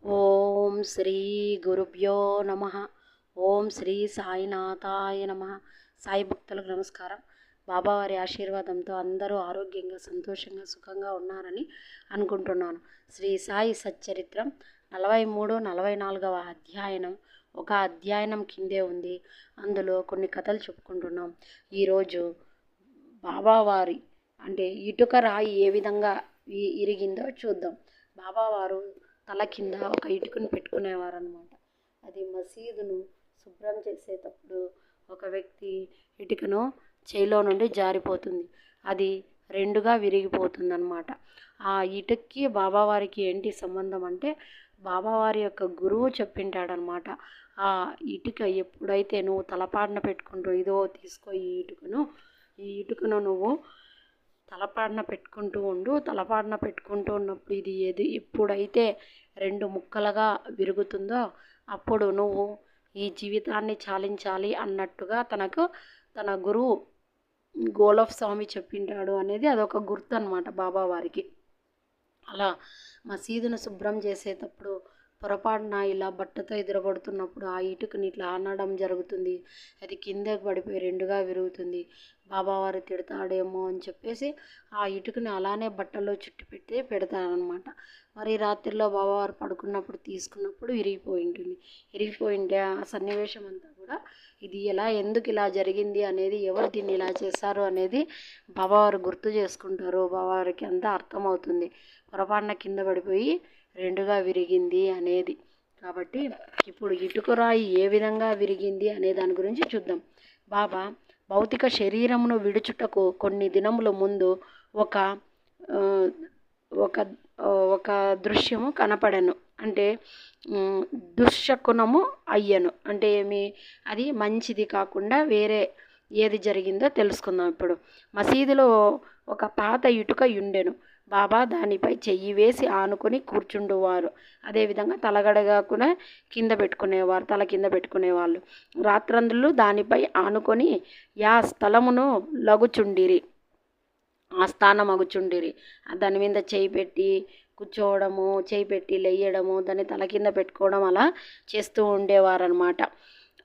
ఓం శ్రీ గురుభ్యో నమ. ఓం శ్రీ సాయినాథాయ నమ. సాయి భక్తులకు నమస్కారం. బాబావారి ఆశీర్వాదంతో అందరూ ఆరోగ్యంగా సంతోషంగా సుఖంగా ఉన్నారని అనుకుంటున్నాను. శ్రీ సాయి సచ్చరిత్రం 43-44వ అధ్యయనం ఒక అధ్యయనం కిందే ఉంది. అందులో కొన్ని కథలు చెప్పుకుంటున్నాం. ఈరోజు బాబావారి ఇటుక రాయి ఏ విధంగా ఇరిగిందో చూద్దాం. బాబావారు తల కింద ఒక ఇటుకను పెట్టుకునేవారు అనమాట. అది మసీదును శుభ్రం చేసేటప్పుడు ఒక వ్యక్తి ఇటుకను చేయిలో నుండి జారిపోతుంది. అది రెండుగా విరిగిపోతుంది అనమాట. ఆ ఇటుక్కి బాబావారికి ఏంటి సంబంధం అంటే, బాబావారి యొక్క గురువు చెప్పింటాడనమాట. ఆ ఇటుక ఎప్పుడైతే నువ్వు తలపాడిన పెట్టుకుంటూ ఇదో తీసుకో ఈ ఇటుకను నువ్వు తలపాడిన పెట్టుకుంటూ ఉండు. తలపాడిన పెట్టుకుంటూ ఉన్నప్పుడు ఇది ఎప్పుడైతే రెండు ముక్కలుగా విరుగుతుందో అప్పుడు నువ్వు ఈ జీవితాన్ని చాలించాలి అన్నట్టుగా తన గురువు గోలఫ్ స్వామి చెప్పింటాడు అనేది అదొక గుర్తు అనమాట బాబావారికి. అలా మసీదును శుభ్రం చేసేటప్పుడు పొరపాటున ఇలా బట్టతో ఎదురబడుతున్నప్పుడు ఆ ఇటుకని ఇట్లా అనడం జరుగుతుంది. అది కిందకి పడిపోయి రెండుగా విరుగుతుంది. బాబావారు తిడతాడేమో అని చెప్పేసి ఆ ఇటుకని అలానే బట్టలో చుట్టి పెడతారనమాట. మరి రాత్రిలో బాబావారు పడుకున్నప్పుడు తీసుకున్నప్పుడు విరిగిపోయింటే ఆ సన్నివేశం అంతా కూడా ఇది ఎందుకు ఇలా జరిగింది అనేది, ఎవరు దీన్ని ఇలా చేశారు అనేది బాబావారు గుర్తు చేసుకుంటారు. బాబావారికి అంతా అర్థమవుతుంది. పొరపాటున కింద పడిపోయి రెండుగా విరిగింది అనేది. కాబట్టి ఇప్పుడు ఇటుకరాయి ఏ విధంగా విరిగింది అనే దాని గురించి చూద్దాం. బాబా భౌతిక శరీరమును విడుచుటకు కొన్ని దినముల ముందు ఒక ఒక ఒక దృశ్యము కనపడెను. దుశ్శకునము అయ్యను. అది మంచిది కాకుండా వేరే ఏది జరిగిందో తెలుసుకుందాం. ఇప్పుడు మసీదులో ఒక పాత ఇటుక ఉండెను. బాబా దానిపై చెయ్యి వేసి ఆనుకొని కూర్చుండువారు. అదేవిధంగా తలగడగా కూడా తల కింద పెట్టుకునేవాళ్ళు. రాత్రందులు దానిపై ఆనుకొని స్థానం అగుచుండిరి. దాని మీద చేయి పెట్టి కూర్చోవడము, చేయి పెట్టి లేయడము, దాన్ని తల కింద పెట్టుకోవడం అలా చేస్తూ ఉండేవారనమాట.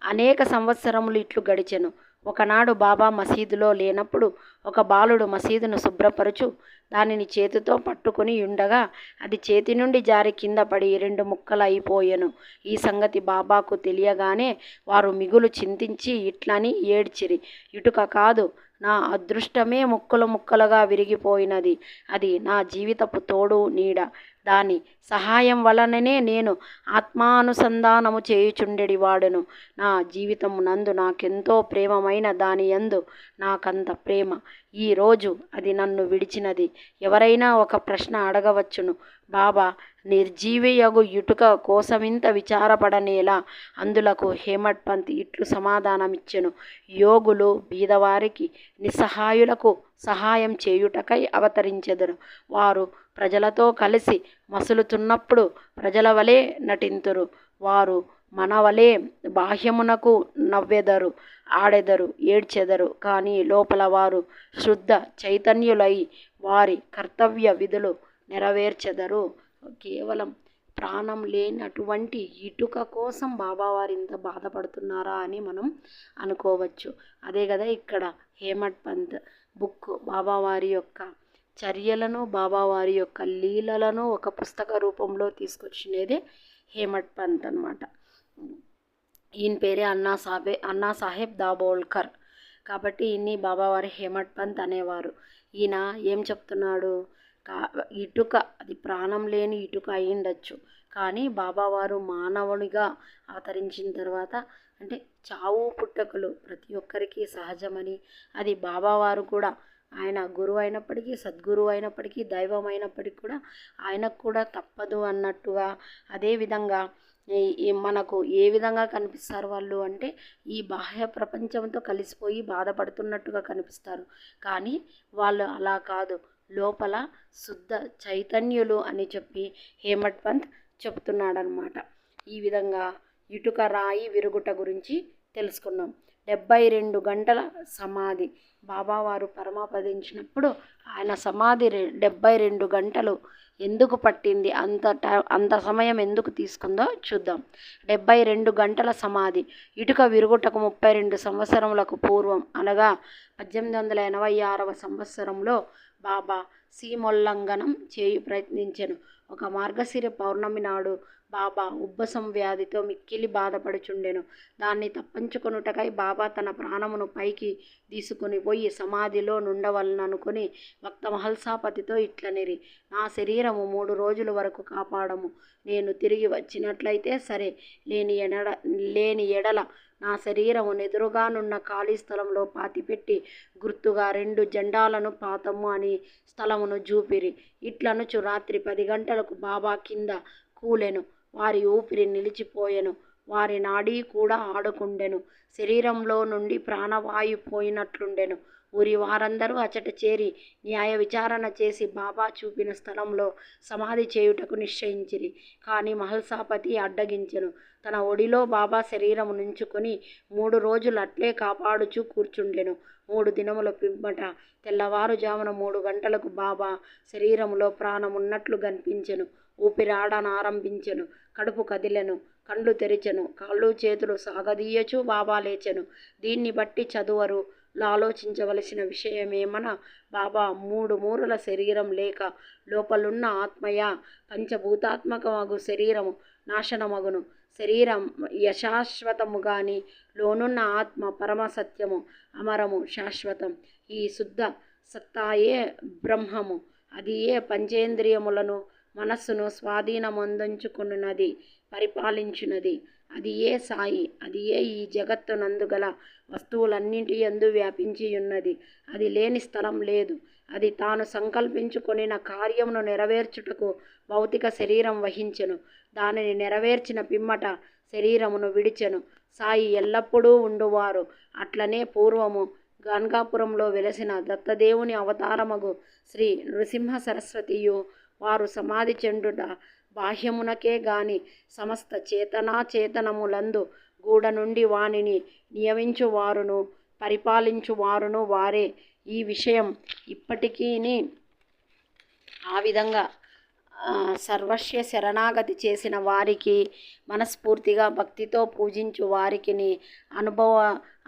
అనేక సంవత్సరములు ఇట్లు గడిచెను. ఒకనాడు బాబా మసీదులో లేనప్పుడు ఒక బాలుడు మసీదును శుభ్రపరచు దానిని చేతితో పట్టుకుని ఉండగా అది చేతి నుండి జారి కింద పడి రెండు ముక్కలు అయిపోయెను. ఈ సంగతి బాబాకు తెలియగానే వారు మిగులు చింతించి ఇట్లని ఏడ్చిరి. ఇటుక కాదు, నా అదృష్టమే ముక్కలు ముక్కలుగా విరిగిపోయినది. అది నా జీవితపు తోడు నీడ. దాని సహాయం వలననే నేను ఆత్మానుసంధానము చేయుచుండెడి వాడను. నా జీవితము నందు నాకెంతో ప్రేమమైన దాని యందు నాకంత ప్రేమ. ఈరోజు అది నన్ను విడిచినది. ఎవరైనా ఒక ప్రశ్న అడగవచ్చును, బాబా నిర్జీవియగు ఇటుక కోసమింత విచారపడనేలా? అందులకు హేమట్ పంత్ ఇట్లు సమాధానమిచ్చెను. యోగులు బీదవారికి నిస్సహాయులకు సహాయం చేయుటకై అవతరించెదరు. వారు ప్రజలతో కలిసి మసులుతున్నప్పుడు ప్రజల వలె నటింతురు. వారు మన వలె బాహ్యమునకు నవ్వెదరు, ఆడెదరు, ఏడ్చెదరు. కానీ లోపల వారు శుద్ధ చైతన్యులై వారి కర్తవ్య విధులు నెరవేర్చెదరు. కేవలం ప్రాణం లేనటువంటి ఇటుక కోసం బాబావారు ఇంత బాధపడుతున్నారా అని మనం అనుకోవచ్చు. అదే కదా ఇక్కడ హేమట్ పంత్ బుక్ బాబావారి యొక్క చర్యలను, బాబావారి యొక్క లీలలను ఒక పుస్తక రూపంలో తీసుకొచ్చినదే హేమట్ పంత్ అనమాట. ఈయన పేరే అన్నా సాహెబ్ దాబోల్కర్. కాబట్టి ఈయన్ని బాబావారి హేమట్ పంత్ అనేవారు. ఈయన ఏం చెప్తున్నాడు, ఇటుక అది ప్రాణం లేని ఇటుక అయ్యిండొచ్చు, కానీ బాబావారు మానవునిగా అవతరించిన తర్వాత చావు పుట్టుకలు ప్రతి ఒక్కరికి సహజమని, అది బాబావారు కూడా ఆయన గురువు అయినప్పటికీ, సద్గురువు అయినప్పటికీ, దైవం అయినప్పటికీ కూడా ఆయనకు కూడా తప్పదు అన్నట్టుగా. అదేవిధంగా మనకు ఏ విధంగా కనిపిస్తారు వాళ్ళు ఈ బాహ్య ప్రపంచంతో కలిసిపోయి బాధపడుతున్నట్టుగా కనిపిస్తారు. కానీ వాళ్ళు అలా కాదు, లోపల శుద్ధ చైతన్యులు అని చెప్పి హేమట్ పంత్ చెప్తున్నాడనమాట. ఈ విధంగా ఇటుక రాయి విరుగుట గురించి తెలుసుకున్నాం. 72 గంటల సమాధి. బాబావారు పరమాపదించినప్పుడు ఆయన సమాధి 72 గంటలు ఎందుకు పట్టింది, అంత సమయం ఎందుకు తీసుకుందో చూద్దాం. 72 గంటల సమాధి. ఇటుక విరుగుటకు 32 సంవత్సరములకు పూర్వం అనగా 1886వ సంవత్సరంలో బాబా సీమోల్లంఘనం చేయు ప్రయత్నించెను. ఒక మార్గశిర పౌర్ణమి నాడు బాబా ఉబ్బసం వ్యాధితో మిక్కిలి బాధపడుచుండెను. దాన్ని తప్పించుకొనుటకై బాబా తన ప్రాణమును పైకి తీసుకొని పోయి సమాధిలో నుండవలననుకొని భక్త మహల్సాపతితో ఇట్లనిరి: నా శరీరము 3 రోజుల వరకు కాపాడము. నేను తిరిగి వచ్చినట్లయితే సరే, లేని ఎడల నా శరీరము నెదురుగానున్న ఖాళీ స్థలంలో పాతిపెట్టి గుర్తుగా 2 జెండాలను పాతము అని స్థలమును జూపిరి. ఇట్లనుచు రాత్రి 10 గంటలకు బాబా కింద కూలెను. వారి ఊపిరి నిలిచిపోయెను. వారి నాడీ కూడా ఆడుకుండెను. శరీరంలో నుండి ప్రాణవాయు పోయినట్లుండెను. ఊరి వారందరూ అచట చేరి న్యాయ విచారణ చేసి బాబా చూపిన స్థలంలో సమాధి చేయుటకు నిశ్చయించిరి. కానీ మహల్సాపతి అడ్డగించెను. తన ఒడిలో బాబా శరీరము నుంచుకొని 3 రోజులు అట్లే కాపాడుచూ కూర్చుండెను. 3 దినముల పిమ్మట తెల్లవారుజామున 3 గంటలకు బాబా శరీరములో ప్రాణమున్నట్లు కనిపించెను. ఊపిరాడనారంభించెను. కడుపు కదిలెను. కండ్లు తెరిచెను. కాళ్ళు చేతులు సాగదీయచూ బాబా లేచెను. దీన్ని బట్టి చదువరు ఆలోచించవలసిన విషయమేమన, బాబా 3 మూరల శరీరం లేక లోపలున్న ఆత్మయ పంచభూతాత్మకమగు శరీరము నాశనమగును. శరీరం యశాశ్వతము గాని లోనున్న ఆత్మ పరమసత్యము, అమరము, శాశ్వతం. ఈ శుద్ధ సత్తాయే బ్రహ్మము. అది ఏ పంచేంద్రియములను మనస్సును స్వాధీనమందుంచుకున్నది, పరిపాలించున్నది. అది ఏ సాయి. అది ఏ ఈ జగత్తునందు గల వస్తువులన్నింటి యందు వ్యాపించియున్నది. అది లేని స్థలం లేదు. అది తాను సంకల్పించుకొనిన కార్యమును నెరవేర్చుటకు భౌతిక శరీరం వహించెను. దానిని నెరవేర్చిన పిమ్మట శరీరమును విడిచెను. సాయి ఎల్లప్పుడూ ఉండువారు. అట్లనే పూర్వము గాన్గాపురంలో వెలసిన దత్తదేవుని అవతారమగు శ్రీ నృసింహ సరస్వతియు వారు సమాధి చెందుట బాహ్యమునకే గాని సమస్త చేతనాచేతనములందు గూడ నుండి వానిని నియమించువారును పరిపాలించువారును వారే. ఈ విషయం ఇప్పటికీని ఆ విధంగా సర్వస్వ శరణాగతి చేసిన వారికి, మనస్ఫూర్తిగా భక్తితో పూజించు వారికిని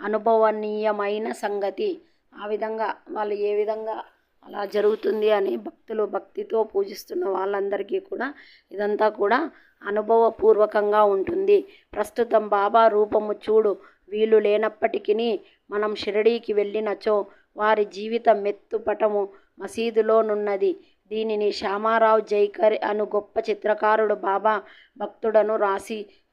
అనుభవనీయమైన సంగతి. ఆ విధంగా వాళ్ళు ఏ విధంగా అలా జరుగుతుంది అని భక్తులు భక్తితో పూజిస్తున్న వాళ్ళందరికీ కూడా ఇదంతా కూడా అనుభవపూర్వకంగా ఉంటుంది. ప్రస్తుతం బాబా రూపము చూడు వీలు లేనప్పటికీ మనం షిరిడీకి వెళ్ళినచో వారి జీవిత మెత్తుపటము మసీదులోనున్నది. దీనిని శ్యామారావు జైకర్ అను గొప్ప చిత్రకారుడు బాబా భక్తుడను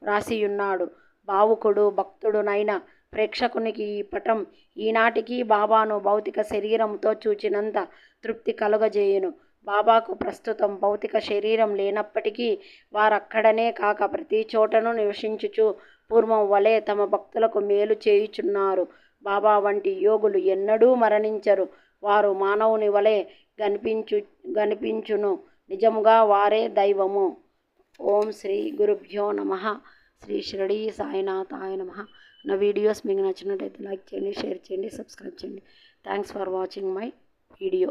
రాసియున్నాడు. భావుకుడు భక్తుడునైన ప్రేక్షకునికి ఈ పటం ఈనాటికి బాబాను భౌతిక శరీరంతో చూచినంత తృప్తి కలుగజేయును. బాబాకు ప్రస్తుతం భౌతిక శరీరం లేనప్పటికీ వారక్కడనే కాక ప్రతి చోటను నివసించుచు పూర్వం వలె తమ భక్తులకు మేలు చేయుచున్నారు. బాబా వంటి యోగులు ఎన్నడూ మరణించరు. వారు మానవుని వలె గనిపించును. నిజముగా వారే దైవము. ఓం శ్రీ గురుభ్యో నమః. శ్రీ షిరిడీ సాయినాథాయ నమః. నా వీడియోస్ మీకు నచ్చినట్టయితే లైక్ చేయండి, షేర్ చేయండి, సబ్స్క్రైబ్ చేయండి. Thanks for watching my video.